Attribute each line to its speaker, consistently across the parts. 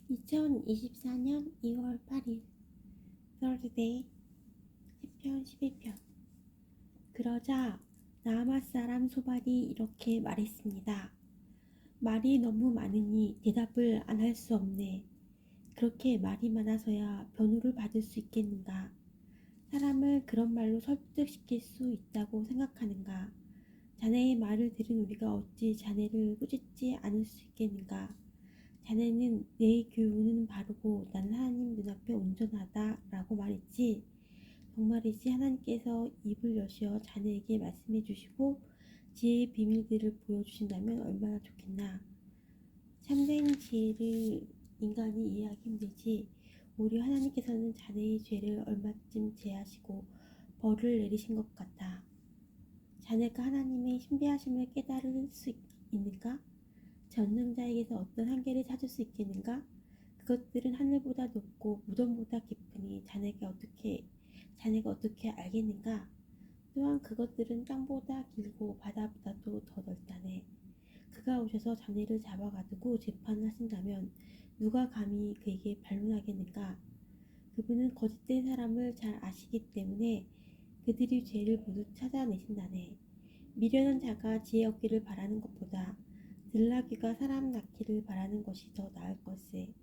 Speaker 1: 2024년 2월 8일 Thursday 시편 11편. 그러자 나아맛 사람 소발이 이렇게 말했습니다. 말이 너무 많으니 대답을 안 할 수 없네. 그렇게 말이 많아서야 변호를 받을 수 있겠는가? 사람을 그런 말로 설득시킬 수 있다고 생각하는가? 자네의 말을 들은 우리가 어찌 자네를 꾸짖지 않을 수 있겠는가? 자네는 내 교훈은 바르고 나는 하나님 눈앞에 온전하다 라고 말했지. 정말이지 하나님께서 입을 여시어 자네에게 말씀해 주시고 지혜의 비밀들을 보여주신다면 얼마나 좋겠나. 참된 지혜를 인간이 이해하기 힘들지 오히려 하나님께서는 자네의 죄를 얼마쯤 제하시고 벌을 내리신 것 같아. 자네가 하나님의 신비하심을 깨달을 수 있는가? 전능자에게서 어떤 한계를 찾을 수 있겠는가? 그것들은 하늘보다 높고 무덤보다 깊으니 자네가 어떻게 알겠는가? 또한 그것들은 땅보다 길고 바다보다도 더 넓다네. 그가 오셔서 자네를 잡아가두고 재판을 하신다면 누가 감히 그에게 반론하겠는가? 그분은 거짓된 사람을 잘 아시기 때문에 그들이 죄를 모두 찾아내신다네. 미련한 자가 지혜 얻기를 바라는 것보다 들나귀가 사람 낳기를 바라는 것이 더 나을 것에.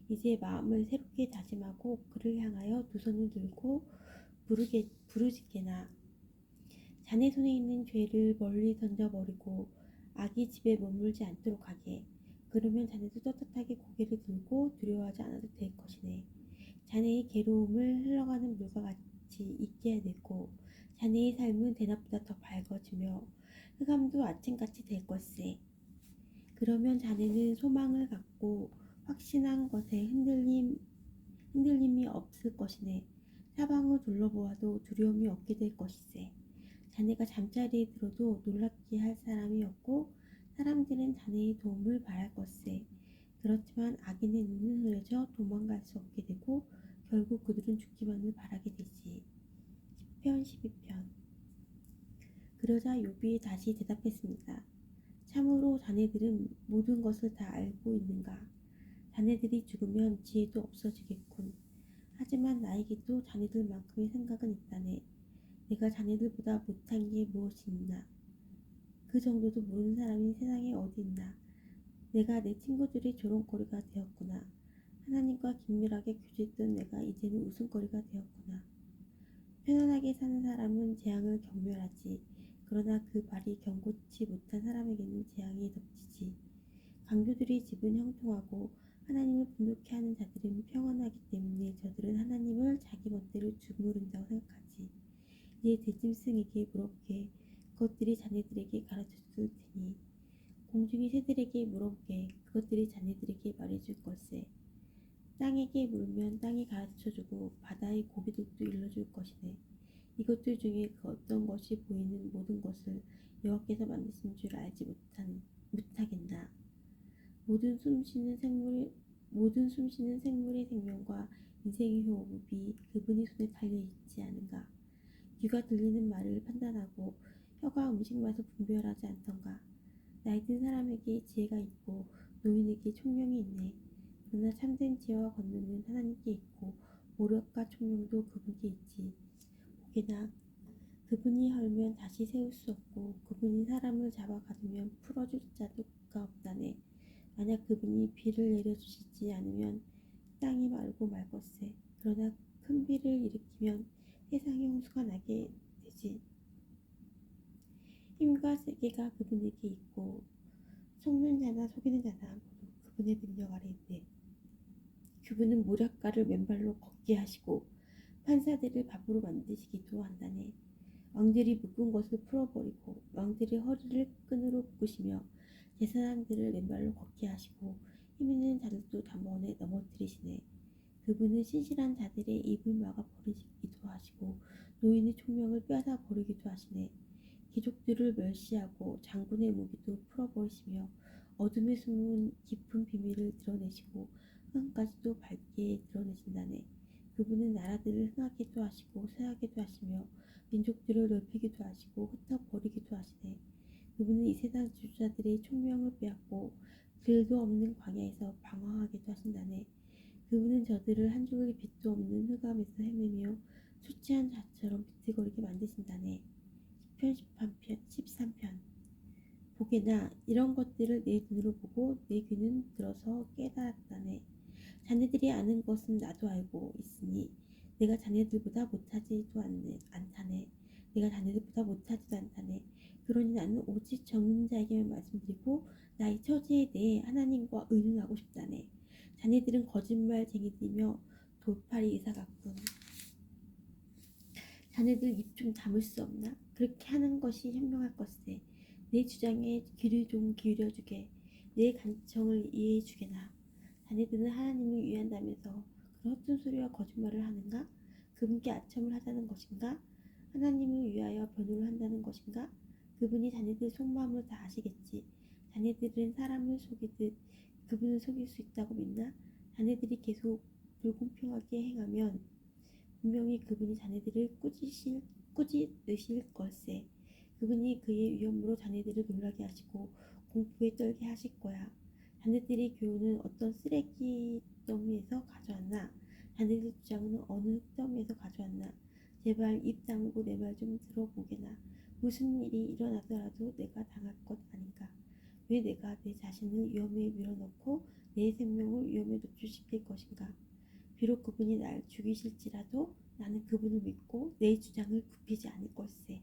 Speaker 1: 이제 마음을 새롭게 다짐하고 그를 향하여 두 손을 들고 부르짖게나. 자네 손에 있는 죄를 멀리 던져버리고 악이 집에 머물지 않도록 하게. 그러면 자네도 떳떳하게 고개를 들고 두려워하지 않아도 될 것이네. 자네의 괴로움을 흘러가는 물과 같이 있게 되고 자네의 삶은 대낮보다 더 밝아지며 흑암도 아침같이 될 것세. 그러면 자네는 소망을 갖고 확신한 것에 흔들림이 없을 것이네. 사방을 둘러보아도 두려움이 없게 될 것이세. 자네가 잠자리에 들어도 놀랍게 할 사람이 없고 사람들은 자네의 도움을 바랄 것세. 그렇지만 악인의 눈은 흐려져 도망갈 수 없게 되고 결국 그들은 죽기만을 바라게 되지. 시편 12편. 그러자 욥이 다시 대답했습니다. 참으로 자네들은 모든 것을 다 알고 있는가? 자네들이 죽으면 지혜도 없어지겠군. 하지만 나에게도 자네들만큼의 생각은 있다네. 내가 자네들보다 못한 게 무엇이 있나? 그 정도도 모르는 사람이 세상에 어디 있나? 내가 내 친구들의 조롱거리가 되었구나. 하나님과 긴밀하게 교제했던 내가 이제는 웃음거리가 되었구나. 편안하게 사는 사람은 재앙을 경멸하지. 그러나 그 발이 견고치 못한 사람에게는 재앙이 덮치지. 강도들의 집은 형통하고 하나님을 분노케 하는 자들은 평안하기 때문에 저들은 하나님을 자기 멋대로 주무른다고 생각하지. 이제 들짐승에게 물어보게. 그것들이 자네들에게 가르쳐줄 테니. 공중의 새들에게 물어보게. 그것들이 자네들에게 말해줄 것에. 땅에게 물으면 땅이 가르쳐주고 바다의 고기들도 일러줄 것이네. 이것들 중에 그 어떤 것이 보이는 모든 것을 여호와께서 만드신 줄 알지 못하겠나. 모든 숨쉬는 생물의 생명과 인생의 호흡이 그분의 손에 달려 있지 않은가. 귀가 들리는 말을 판단하고 혀가 음식 맛을 분별하지 않던가. 나이든 사람에게 지혜가 있고 노인에게 총명이 있네. 그러나 참된 지혜와 권능은 하나님께 있고 모력과 총명도 그분께 있지. 보게나 그분이 헐면 다시 세울 수 없고 그분이 사람을 잡아 가두면 풀어줄 자가 없다네. 만약 그분이 비를 내려주시지 않으면 땅이 마르고 말 것세. 그러나 큰 비를 일으키면 세상에 홍수가 나게 되지. 힘과 세계가 그분에게 있고 속는 자나 속이는 자나 모두 그분의 능력 아래 있네. 그분은 모략가를 맨발로 걷게 하시고 판사들을 밥으로 만드시기도 한다네. 왕들이 묶은 것을 풀어버리고 왕들의 허리를 끈으로 묶으시며 제사장들을 맨발로 걷게 하시고 힘있는 자들도 단번에 넘어뜨리시네. 그분은 신실한 자들의 입을 막아버리기도 하시고 노인의 총명을 빼앗아 버리기도 하시네. 귀족들을 멸시하고 장군의 무기도 풀어버리시며 어둠에 숨은 깊은 비밀을 드러내시고 흑암까지도 밝게 드러내신다네. 그분은 나라들을 흥하게도 하시고 쇠하게도 하시며 민족들을 넓히기도 하시고 흩어버리기도 하시네. 그분은 이 세상 지주자들의 총명을 빼앗고 길도 없는 광야에서 방황하게도 하신다네. 그분은 저들을 한 조각의 빛도 없는 흑암에서 헤매며 술 취한 자처럼 비틀거리게 만드신다네. 시편 13편. 보게나 이런 것들을 내 눈으로 보고 내 귀는 들어서 깨달았다네. 자네들이 아는 것은 나도 알고 있으니 내가 자네들보다 못하지도 않다네. 내가 자네들보다 못하지도 않다네. 그러니 나는 오직 적는 자에게만 말씀드리고 나의 처지에 대해 하나님과 의논하고 싶다네. 자네들은 거짓말쟁이들이며 돌팔이 의사 같군. 자네들 입 좀 다물 수 없나? 그렇게 하는 것이 현명할 것세. 내 주장에 귀를 좀 기울여주게. 내 간청을 이해해주게나. 자네들은 하나님을 위한다면서 그런 헛된 소리와 거짓말을 하는가? 그분께 아첨을 하자는 것인가? 하나님을 위하여 변호를 한다는 것인가? 그분이 자네들 속마음을 다 아시겠지. 자네들은 사람을 속이듯 그분을 속일 수 있다고 믿나? 자네들이 계속 불공평하게 행하면 분명히 그분이 자네들을 꾸짖으실 걸세. 그분이 그의 위엄으로 자네들을 놀라게 하시고 공포에 떨게 하실 거야. 자네들의 교훈은 어떤 쓰레기 더미에서 가져왔나? 자네들 주장은 어느 흙더미에서 가져왔나? 제발 입 다물고 내 말 좀 들어보게나. 무슨 일이 일어나더라도 내가 당할 것 아닌가? 왜 내가 내 자신을 위험에 밀어넣고 내 생명을 위험에 노출시킬 것인가? 비록 그분이 날 죽이실지라도 나는 그분을 믿고 내 주장을 굽히지 않을 걸세.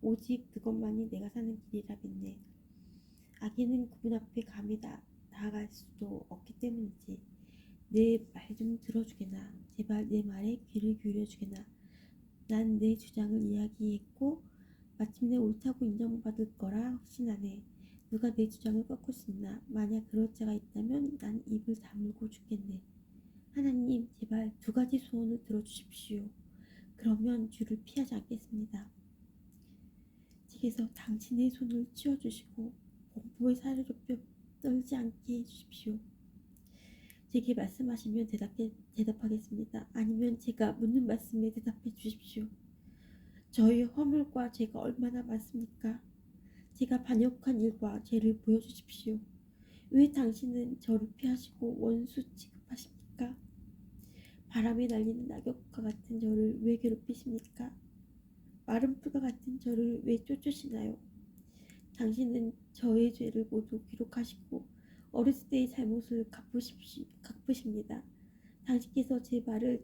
Speaker 1: 오직 그것만이 내가 사는 길이라 믿네. 악인은 그분 앞에 감히 나아갈 수도 없기 때문이지. 내 말 좀 들어주게나. 제발 내 말에 귀를 기울여주게나. 난 내 주장을 이야기했고 마침내 옳다고 인정받을 거라 확신하네. 누가 내 주장을 꺾을 수 있나? 만약 그럴 자가 있다면 난 입을 다물고 죽겠네. 하나님, 제발 두 가지 소원을 들어주십시오. 그러면 주를 피하지 않겠습니다. 제게서 당신의 손을 치워주시고 공포의 사로잡혀 떨지 않게 해주십시오. 제게 말씀하시면 대답하겠습니다. 아니면 제가 묻는 말씀에 대답해 주십시오. 저의 허물과 죄가 얼마나 많습니까? 제가 반역한 일과 죄를 보여주십시오. 왜 당신은 저를 피하시고 원수 취급하십니까? 바람에 날리는 낙엽과 같은 저를 왜 괴롭히십니까? 마른 풀과 같은 저를 왜 쫓으시나요? 당신은 저의 죄를 모두 기록하시고 어렸을 때의 잘못을 갚으십니다. 당신께서 제 발을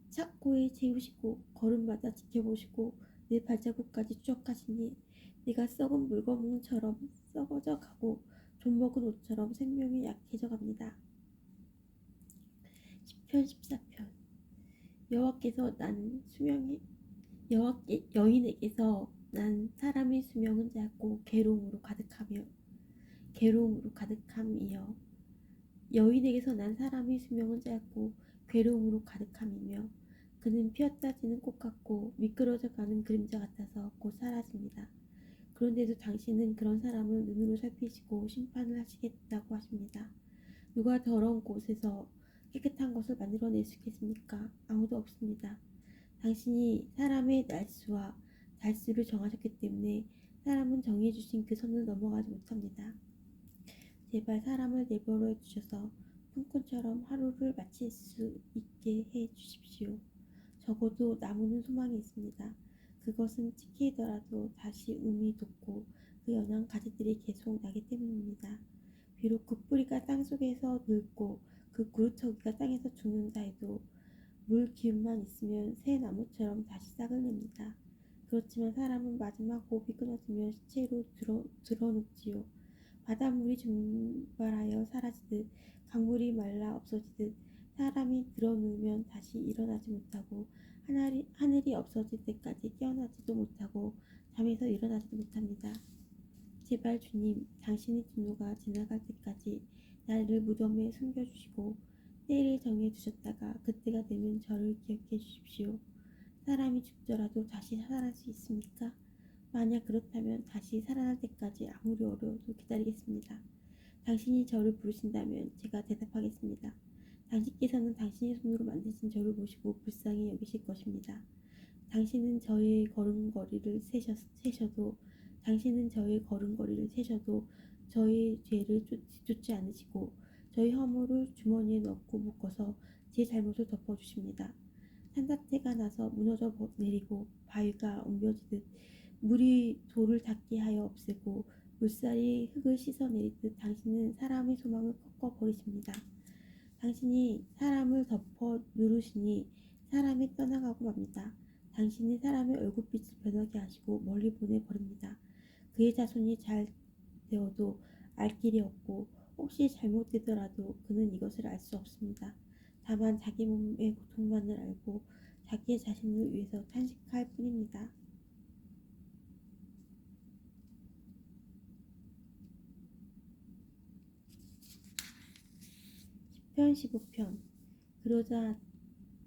Speaker 1: 착고에 채우시고 걸음마다 지켜보시고 내 발자국까지 추적하시니 내가 썩은 물거품처럼 썩어져 가고 좀먹은 옷처럼 생명이 약해져 갑니다. 시편 14편. 여호와께서 난 수명이 여인에게서 난 사람의 수명은 짧고 괴로움으로 가득함이여 여인에게서 난 사람의 수명은 짧고 괴로움으로 가득함이며 그는 피었다 지는 꽃 같고 미끄러져 가는 그림자 같아서 곧 사라집니다. 그런데도 당신은 그런 사람을 눈으로 살피시고 심판을 하시겠다고 하십니다. 누가 더러운 곳에서 깨끗한 것을 만들어낼 수 있겠습니까? 아무도 없습니다. 당신이 사람의 날수와 달수를 정하셨기 때문에 사람은 정해주신 그 선을 넘어가지 못합니다. 제발 사람을 내버려 두셔서 꿈꾼처럼 하루를 마칠 수 있게 해 주십시오. 적어도 나무는 소망이 있습니다. 그것은 지키더라도 다시 움이 돋고 그 연한 가지들이 계속 나기 때문입니다. 비록 그 뿌리가 땅속에서 늙고 그 구루터기가 땅에서 죽는다 해도 물 기운만 있으면 새 나무처럼 다시 싹을 냅니다. 그렇지만 사람은 마지막 호흡이 끊어지면 시체로 드러눕지요. 바닷물이 증발하여 사라지듯 강물이 말라 없어지듯 사람이 드러누우면 다시 일어나지 못하고 하늘이 없어질 때까지 깨어나지도 못하고 잠에서 일어나지도 못합니다. 제발 주님, 당신의 진노가 지나갈 때까지 나를 무덤에 숨겨주시고 때를 정해두셨다가 그때가 되면 저를 기억해 주십시오. 사람이 죽더라도 다시 살아날 수 있습니까? 만약 그렇다면 다시 살아날 때까지 아무리 어려워도 기다리겠습니다. 당신이 저를 부르신다면 제가 대답하겠습니다. 당신께서는 당신의 손으로 만드신 저를 보시고 불쌍히 여기실 것입니다. 당신은 저의 걸음걸이를 세셔도 저희 죄를 쫓지 않으시고 저희 허물을 주머니에 넣고 묶어서 제 잘못을 덮어주십니다. 산사태가 나서 무너져 내리고 바위가 옮겨지듯 물이 돌을 닿게 하여 없애고 물살이 흙을 씻어내리듯 당신은 사람의 소망을 꺾어버리십니다. 당신이 사람을 덮어 누르시니 사람이 떠나가고 맙니다. 당신이 사람의 얼굴빛을 변하게 하시고 멀리 보내버립니다. 그의 자손이 잘 되어도 알 길이 없고 혹시 잘못되더라도 그는 이것을 알 수 없습니다. 다만 자기 몸의 고통만을 알고 자기의 자신을 위해서 탄식할 뿐입니다. 시편 15편. 그러자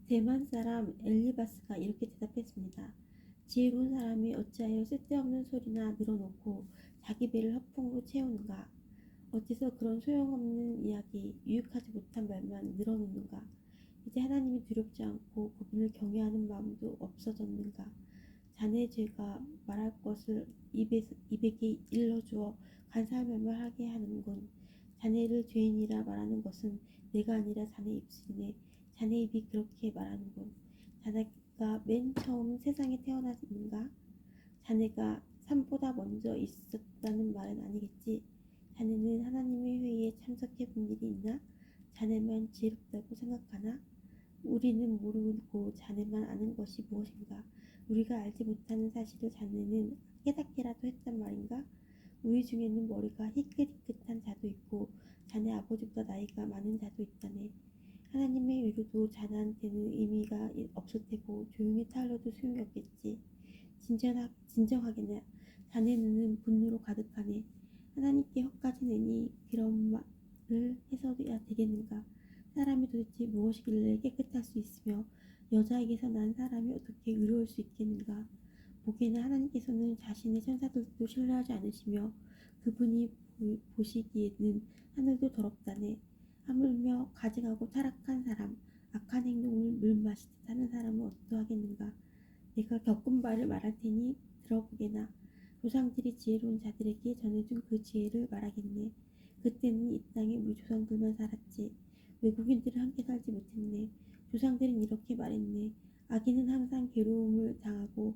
Speaker 1: 대만 사람 엘리바스가 이렇게 대답했습니다. 지혜로운 사람이 어찌하여 쓸데없는 소리나 늘어놓고 자기 배를 허풍으로 채우는가? 어째서 그런 소용없는 이야기, 유익하지 못한 말만 늘어놓는가? 이제 하나님이 두렵지 않고 그분을 경외하는 마음도 없어졌는가? 자네 죄가 말할 것을 입에게 일러주어 간사한 말만 하게 하는군. 자네를 죄인이라 말하는 것은 내가 아니라 자네 입술이네. 자네 입이 그렇게 말하는군. 자네가 맨 처음 세상에 태어났는가? 자네가 삶보다 먼저 있었다는 말은 아니겠지? 자네는 하나님의 회의에 참석해 본 일이 있나? 자네만 지혜롭다고 생각하나? 우리는 모르고 자네만 아는 것이 무엇인가? 우리가 알지 못하는 사실을 자네는 깨닫게라도 했단 말인가? 우리 중에는 머리가 희끗희끗한 자도 있고 자네 아버지보다 나이가 많은 자도 있다네. 하나님의 위로도 자네한테는 의미가 없을 테고 조용히 타일러도 소용이 없겠지. 진정하게나 자네 눈은 분노로 가득하네. 하나님께 헛까지 내니 그런 말을 해서야 되겠는가? 사람이 도대체 무엇이길래 깨끗할 수 있으며 여자에게서 난 사람이 어떻게 의로울 수 있겠는가? 보기에는 하나님께서는 자신의 천사들도 신뢰하지 않으시며 그분이 보시기에는 하늘도 더럽다네. 하물며 가증하고 타락한 사람, 악한 행동을 물 마시듯 하는 사람은 어떠하겠는가? 내가 겪은 바를 말할 테니 들어보게나. 조상들이 지혜로운 자들에게 전해준 그 지혜를 말하겠네. 그때는 이 땅에 우리 조상들만 살았지. 외국인들은 함께 살지 못했네. 조상들은 이렇게 말했네. 아기는 항상 괴로움을 당하고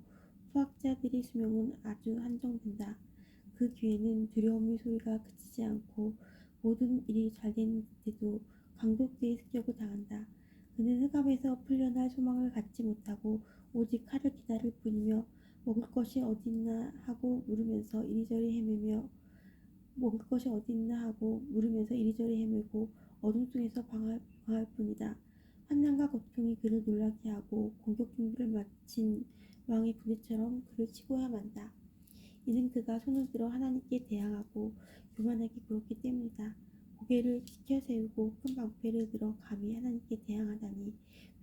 Speaker 1: 포학자들의 수명은 아주 한정된다. 그 귀에는 두려움의 소리가 그치지 않고 모든 일이 잘 되는데도 강도들의 습격을 당한다. 그는 흑암에서 풀려날 소망을 갖지 못하고 오직 칼을 기다릴 뿐이며 먹을 것이 어딨나 하고 물으면서 이리저리 헤매며 먹을 것이 어딨나 하고 물으면서 이리저리 헤매고 어둠 속에서 방할 뿐이다. 환난과 고통이 그를 놀라게 하고 공격 준비를 마친 왕의 부대처럼 그를 치고야 만다. 이는 그가 손을 들어 하나님께 대항하고 교만하게 굴었기 때문이다. 고개를 치켜 세우고 큰 방패를 들어 감히 하나님께 대항하다니.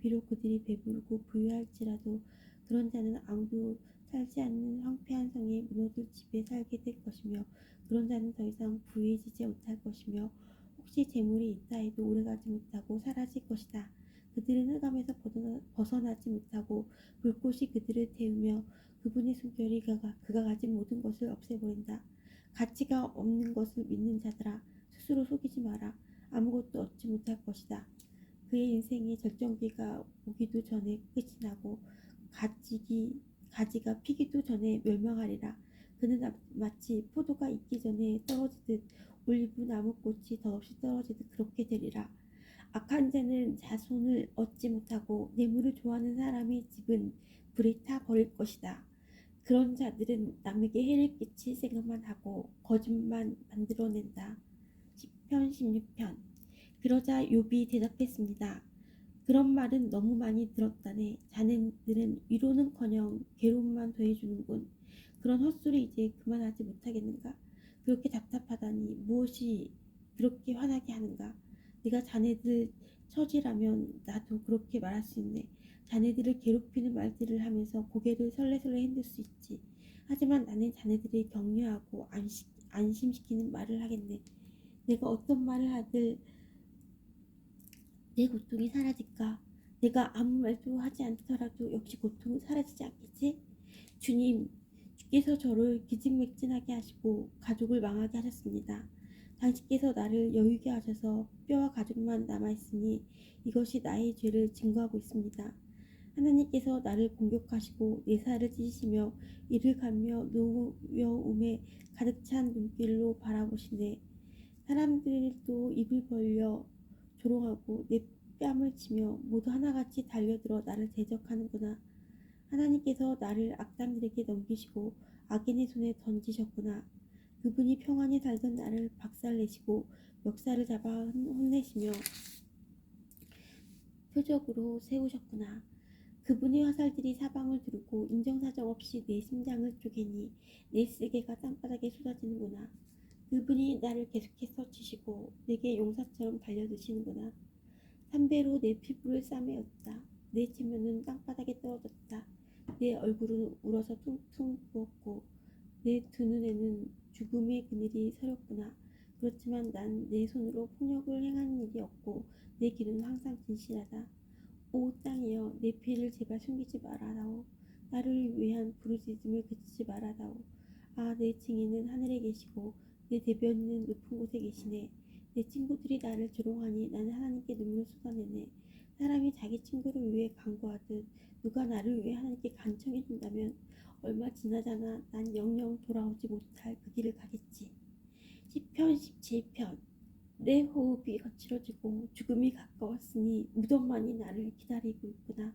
Speaker 1: 비록 그들이 배부르고 부유할지라도 그런 자는 아무도 살지 않는 황폐한 성에 무너질 집에 살게 될 것이며 그런 자는 더 이상 부유해지지 못할 것이며 혹시 재물이 있다 해도 오래가지 못하고 사라질 것이다. 그들은 흑암에서 벗어나지 못하고 불꽃이 그들을 태우며 그분의 숨결이 그가 가진 모든 것을 없애버린다. 가치가 없는 것을 믿는 자들아, 스스로 속이지 마라. 아무것도 얻지 못할 것이다. 그의 인생의 절정기가 오기도 전에 끝이 나고 가지가 피기도 전에 멸망하리라. 그는 마치 포도가 익기 전에 떨어지듯 올리브 나무꽃이 덧없이 떨어지듯 그렇게 되리라. 악한 자는 자손을 얻지 못하고 뇌물을 좋아하는 사람의 집은 불에 타 버릴 것이다. 그런 자들은 남에게 해를 끼칠 생각만 하고 거짓만 만들어낸다. 시편 16편. 그러자 욥이 대답했습니다. 그런 말은 너무 많이 들었다네. 자네들은 위로는커녕 괴로움만 더해주는군. 그런 헛소리 이제 그만하지 못하겠는가? 그렇게 답답하다니 무엇이 그렇게 화나게 하는가? 내가 자네들 처지라면 나도 그렇게 말할 수 있네. 자네들을 괴롭히는 말들을 하면서 고개를 설레설레 흔들 수 있지. 하지만 나는 자네들을 격려하고 안심시키는 말을 하겠네. 내가 어떤 말을 하든 내 고통이 사라질까? 내가 아무 말도 하지 않더라도 역시 고통은 사라지지 않겠지? 주님, 주께서 저를 기진맥진하게 하시고 가족을 망하게 하셨습니다. 당신께서 나를 여유게 하셔서 뼈와 가죽만 남아있으니 이것이 나의 죄를 증거하고 있습니다. 하나님께서 나를 공격하시고 내 살을 찢으시며 이를 가며 노여움에 가득 찬 눈길로 바라보시네. 사람들도 입을 벌려 조롱하고 내 뺨을 치며 모두 하나같이 달려들어 나를 대적하는구나. 하나님께서 나를 악당들에게 넘기시고 악인의 손에 던지셨구나. 그분이 평안히 살던 나를 박살내시고 멱살을 잡아 혼내시며 표적으로 세우셨구나. 그분의 화살들이 사방을 두르고 인정사정 없이 내 심장을 쪼개니 내 쓰개가 땅바닥에 쏟아지는구나. 그분이 나를 계속해서 치시고 내게 용사처럼 달려드시는구나. 삼배로 내 피부를 싸매었다. 내 체면은 땅바닥에 떨어졌다. 내 얼굴은 울어서 퉁퉁 부었고 내 두 눈에는 죽음의 그늘이 서렸구나. 그렇지만 난 내 손으로 폭력을 행한 일이 없고 내 귀는 항상 진실하다. 오 땅이여, 내 피를 제발 숨기지 말아다오. 나를 위한 부르짖음을 그치지 말아다오. 아, 내 증인은 하늘에 계시고 내 대변인은 높은 곳에 계시네. 내 친구들이 나를 조롱하니 나는 하나님께 눈물을 쏟아내네. 사람이 자기 친구를 위해 간구하듯 누가 나를 위해 하나님께 간청해준다면 얼마 지나잖아 난 영영 돌아오지 못할 그 길을 가겠지. 시편 17편. 내 호흡이 거칠어지고 죽음이 가까웠으니 무덤만이 나를 기다리고 있구나.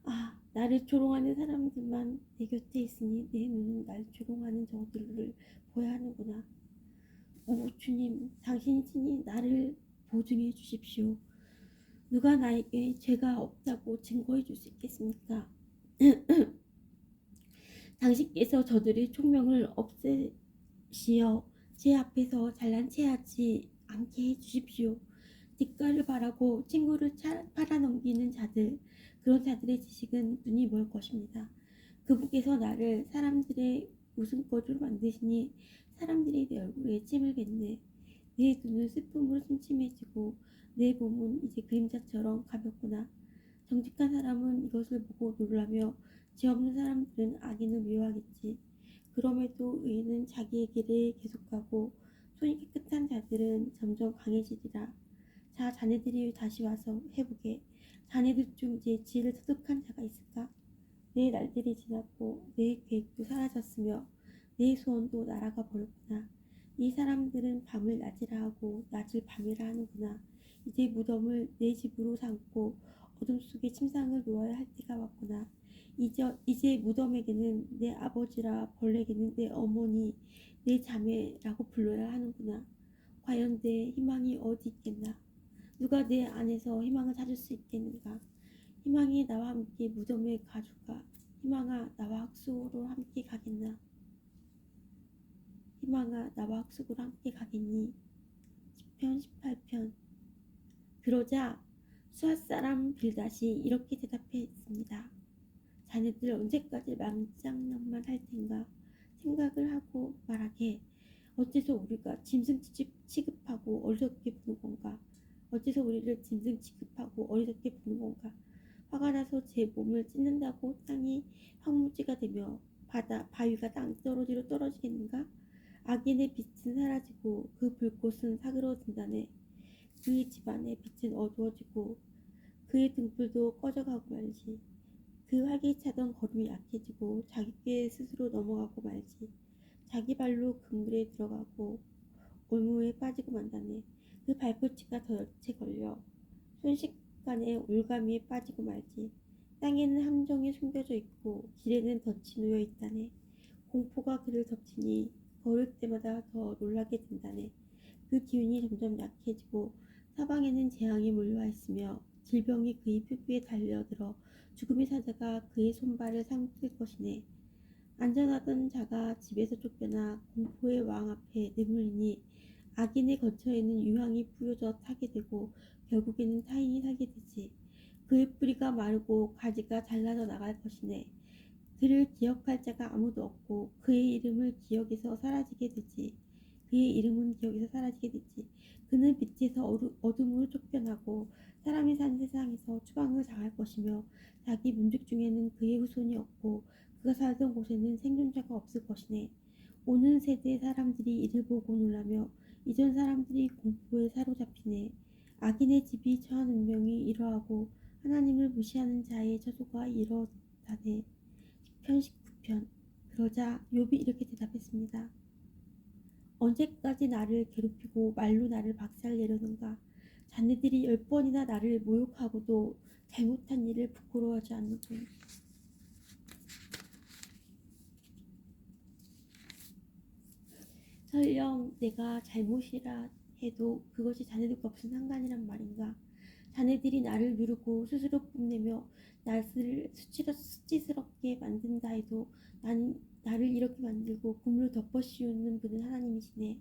Speaker 1: 아, 나를 조롱하는 사람들만 내 곁에 있으니 내 눈은 날 조롱하는 저들을 보아야 하는구나. 오 주님, 당신이 친히 나를 보증해 주십시오. 누가 나에게 죄가 없다고 증거해 줄 수 있겠습니까? 당신께서 저들의 총명을 없애시어 제 앞에서 잘난 체하지 않게 해주십시오. 뒷가를 바라고 친구를 팔아넘기는 자들, 그런 자들의 지식은 눈이 멀 것입니다. 그분께서 나를 사람들의 웃음거리로 만드시니 사람들이 내 얼굴에 침을 뱉네. 내 눈은 슬픔으로 침침해지고 내 몸은 이제 그림자처럼 가볍구나. 정직한 사람은 이것을 보고 놀라며 죄 없는 사람들은 악인을 미워하겠지. 그럼에도 의인은 자기의 길을 계속하고 손이 깨끗한 자들은 점점 강해지리라. 자, 자네들이 다시 와서 해보게. 자네들 중 이제 지혜를 터득한 자가 있을까? 내 날들이 지났고 내 계획도 사라졌으며 내 소원도 날아가 버렸구나. 이 사람들은 밤을 낮이라 하고 낮을 밤이라 하는구나. 이제 무덤을 내 집으로 삼고 어둠 속에 침상을 놓아야 할 때가 왔구나. 이제 무덤에게는 내 아버지라 벌레에게는 내 어머니, 내 자매라고 불러야 하는구나. 과연 내 희망이 어디 있겠나? 누가 내 안에서 희망을 찾을 수 있겠는가? 희망이 나와 함께 무덤에 가주가. 희망아, 나와 학수로 함께 가겠나? 희망아, 나와 학수로 함께 가겠니? 시편 18편. 그러자 수앗 사람 빌닷이 이렇게 대답했습니다. 자네들 언제까지 망장난만 할 텐가? 생각을 하고 말하게. 어째서 우리가 짐승 취급하고 어리석게 보는 건가? 어째서 우리를 짐승 취급하고 어리석게 보는 건가? 화가 나서 제 몸을 찢는다고 땅이 황무지가 되며 바위가 땅떨어지로 떨어지겠는가? 악인의 빛은 사라지고 그 불꽃은 사그러든다네. 그 집안의 빛은 어두워지고 그의 등불도 꺼져가고 말지. 그 활기차던 걸음이 약해지고 자기 꾀에 스스로 넘어가고 말지. 자기 발로 그물에 들어가고 올무에 빠지고 만다네. 그 발꿈치가 덫에 걸려 순식간에 올가미에 빠지고 말지. 땅에는 함정이 숨겨져 있고 길에는 덫이 놓여 있다네. 공포가 그를 덮치니 걸을 때마다 더 놀라게 된다네. 그 기운이 점점 약해지고 사방에는 재앙이 몰려와 있으며 질병이 그의 뼈에 달려들어 죽음의 사자가 그의 손발을 삼킬 것이네. 안전하던 자가 집에서 쫓겨나 공포의 왕 앞에 내몰리니 악인의 거처에는 유황이 뿌려져 타게 되고 결국에는 타인이 살게 되지. 그의 뿌리가 마르고 가지가 잘라져 나갈 것이네. 그를 기억할 자가 아무도 없고 그의 이름을 기억에서 사라지게 되지. 그의 이름은 기억에서 사라지게 되지. 그는 빛에서 어둠으로 쫓겨나고 사람이 사는 세상에서 추방을 당할 것이며 자기 민족 중에는 그의 후손이 없고 그가 살던 곳에는 생존자가 없을 것이네. 오는 세대의 사람들이 이를 보고 놀라며 이전 사람들이 공포에 사로잡히네. 악인의 집이 처한 운명이 이러하고 하나님을 무시하는 자의 처소가 이러다네. 10편 19편. 그러자 욥이 이렇게 대답했습니다. 언제까지 나를 괴롭히고 말로 나를 박살내려는가? 자네들이 10번이나 나를 모욕하고도 잘못한 일을 부끄러워하지 않는군. 설령 내가 잘못이라 해도 그것이 자네들과 무슨 상관이란 말인가? 자네들이 나를 누르고 스스로 뽐내며 나를 수치스럽게 만든다 해도 나를 이렇게 만들고 그물을 덮어 씌우는 분은 하나님이시네.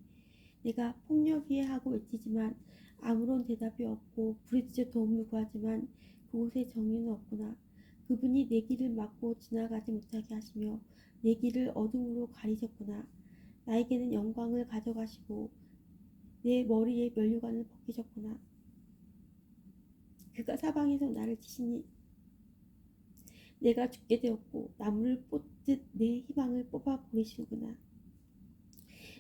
Speaker 1: 내가 폭력 위에 하고 외치지만 아무런 대답이 없고 부르짖어 도움을 구하지만 그곳에 정의는 없구나. 그분이 내 길을 막고 지나가지 못하게 하시며 내 길을 어둠으로 가리셨구나. 나에게는 영광을 가져가시고 내 머리에 면류관을 벗기셨구나. 그가 사방에서 나를 치시니 내가 죽게 되었고 나무를 뽑듯 내 희망을 뽑아 버리시는구나.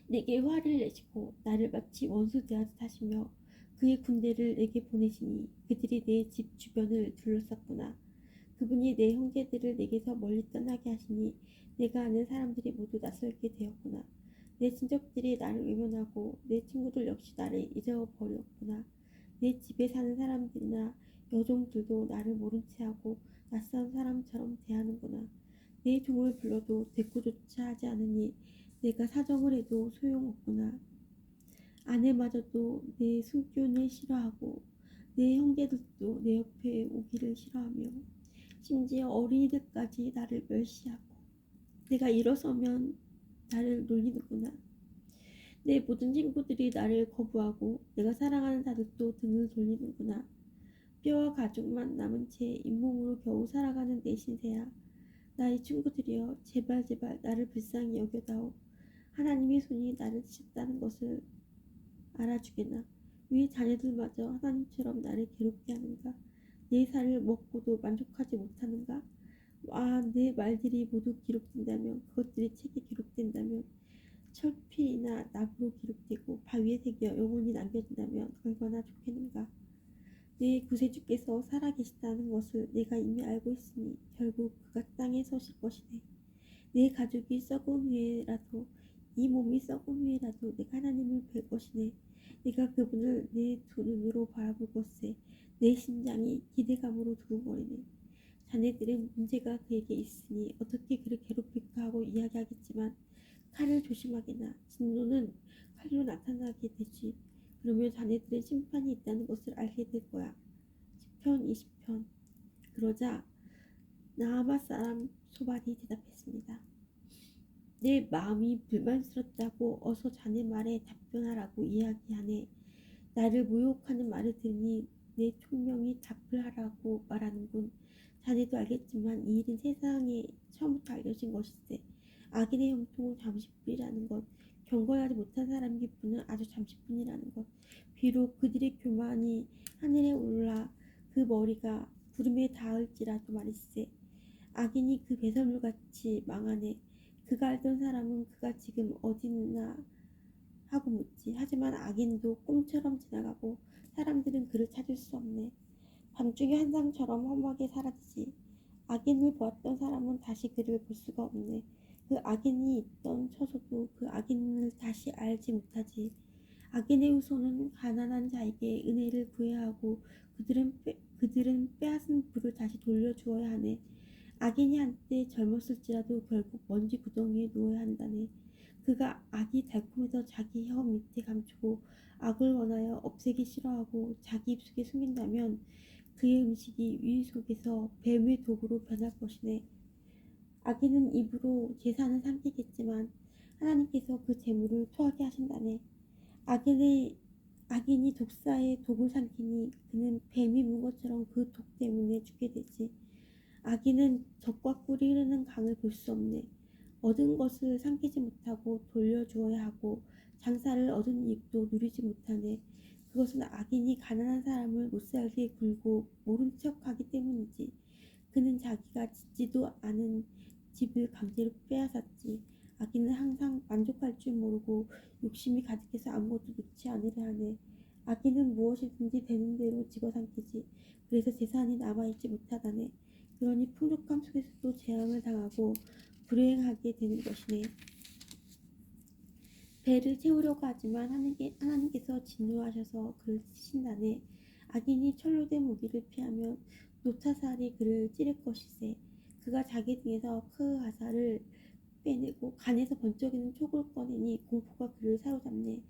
Speaker 1: 내게 화를 내시고 나를 마치 원수 대하듯 하시며 그의 군대를 내게 보내시니 그들이 내 집 주변을 둘러쌌구나. 그분이 내 형제들을 내게서 멀리 떠나게 하시니 내가 아는 사람들이 모두 낯설게 되었구나. 내 친척들이 나를 외면하고 내 친구들 역시 나를 잊어버렸구나. 내 집에 사는 사람들이나 여종들도 나를 모른 체하고 낯선 사람처럼 대하는구나. 내 종을 불러도 대꾸조차 하지 않으니 내가 사정을 해도 소용없구나. 아내마저도 내 숨기운을 싫어하고 내 형제들도 내 옆에 오기를 싫어하며 심지어 어린이들까지 나를 멸시하고 내가 일어서면 나를 놀리는구나. 내 모든 친구들이 나를 거부하고 내가 사랑하는 자들도 등을 돌리는구나. 뼈와 가죽만 남은 채 잇몸으로 겨우 살아가는 내 신세야. 나의 친구들이여 제발 나를 불쌍히 여겨다오. 하나님의 손이 나를 치셨다는 것을 알아주게나. 왜 자네들마저 하나님처럼 나를 괴롭게 하는가? 내 살을 먹고도 만족하지 못하는가? 와, 내 말들이 모두 기록된다면 그것들이 책에 기록된다면 철필이나 납으로 기록되고 바위에 새겨 영원히 남겨진다면 얼마나 좋겠는가. 내 구세주께서 살아계시다는 것을 내가 이미 알고 있으니 결국 그가 땅에 서실 것이네. 내 가족이 썩은 후에라도 이 몸이 썩은 후에라도 내가 하나님을 뵐 것이네. 내가 그분을 내 두 눈으로 바라볼 것에 내 심장이 기대감으로 두근거리네. 자네들은 문제가 그에게 있으니 어떻게 그를 괴롭힐까 하고 이야기하겠지만 칼을 조심하게나. 진노는 칼로 나타나게 되지. 그러면 자네들은 심판이 있다는 것을 알게 될 거야. 10편 20편. 그러자 나아마 사람 소발이 대답했습니다. 내 마음이 불만스럽다고 어서 자네 말에 답변하라고 이야기하네. 나를 모욕하는 말을 들으니 내 총명이 답을 하라고 말하는군. 자네도 알겠지만 이 일은 세상에 처음부터 알려진 것일세. 악인의 형통은 잠시뿐이라는 것, 경건하지 못한 사람의 기쁨은 아주 잠시뿐이라는 것. 비록 그들의 교만이 하늘에 올라 그 머리가 구름에 닿을지라도 말일세. 악인이 그 배설물같이 망하네. 그가 알던 사람은 그가 지금 어디 있나 하고 묻지. 하지만 악인도 꿈처럼 지나가고 사람들은 그를 찾을 수 없네. 밤중의 환상처럼 험하게 사라지지. 악인을 보았던 사람은 다시 그를 볼 수가 없네. 그 악인이 있던 처소도 그 악인을 다시 알지 못하지. 악인의 후손은 가난한 자에게 은혜를 구해야 하고 그들은 빼앗은 부를 다시 돌려주어야 하네. 악인이 한때 젊었을지라도 결국 먼지 구덩이에 누워야 한다네. 그가 악이 달콤해서 자기 혀 밑에 감추고 악을 원하여 없애기 싫어하고 자기 입속에 숨긴다면 그의 음식이 위 속에서 뱀의 독으로 변할 것이네. 악인은 입으로 제사는 삼키겠지만 하나님께서 그 재물을 토하게 하신다네. 악인이 독사의 독을 삼키니 그는 뱀이 문 것처럼 그 독 때문에 죽게 되지. 악인은 적과 꿀이 흐르는 강을 볼 수 없네. 얻은 것을 삼키지 못하고 돌려주어야 하고 장사를 얻은 이익도 누리지 못하네. 그것은 악인이 가난한 사람을 못살게 굴고 모른 척하기 때문이지. 그는 자기가 짓지도 않은 집을 강제로 빼앗았지. 악인은 항상 만족할 줄 모르고 욕심이 가득해서 아무것도 놓지 않으려 하네. 악인은 무엇이든지 되는 대로 집어삼키지. 그래서 재산이 남아있지 못하다네. 그러니 풍족함 속에서도 재앙을 당하고 불행하게 되는 것이네. 배를 채우려고 하지만 하나님께서 진노하셔서 그를 치신다네. 악인이 철로 된 무기를 피하면 노타살이 그를 찌를 것이세. 그가 자기 등에서 그 화살을 빼내고 간에서 번쩍이는 촉을 꺼내니 공포가 그를 사로잡네.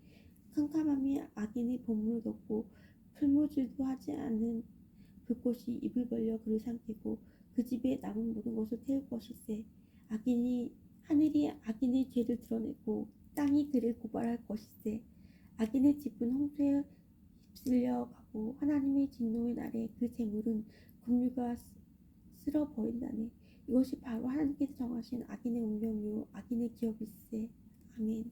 Speaker 1: 캄캄함이 악인의 본문을 덮고 풀무질도 하지 않은 불꽃이 입을 벌려 그를 삼키고 그 집에 남은 모든 것을 태울 것이세. 하늘이 악인의 죄를 드러내고 땅이 그를 고발할 것이세. 악인의 집은 홍수에 휩쓸려 가고 하나님의 진노의 날에 그 재물은 국류가 쓸어버린다네. 이것이 바로 하나님께서 정하신 악인의 운명이요 악인의 기업일세. 아멘.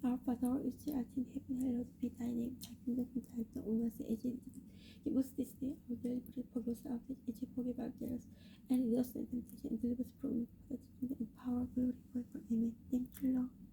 Speaker 1: Our Father who art in heaven, hallowed be thy name. Thy kingdom come, thy will be done on earth as it is in heaven. Give us this day our daily bread, forgive us our debts as we forgive our debtors, and lead us not into temptation, and deliver us from evil. For thy is the kingdom, and power, and glory forever. Amen. Thank you, Lord.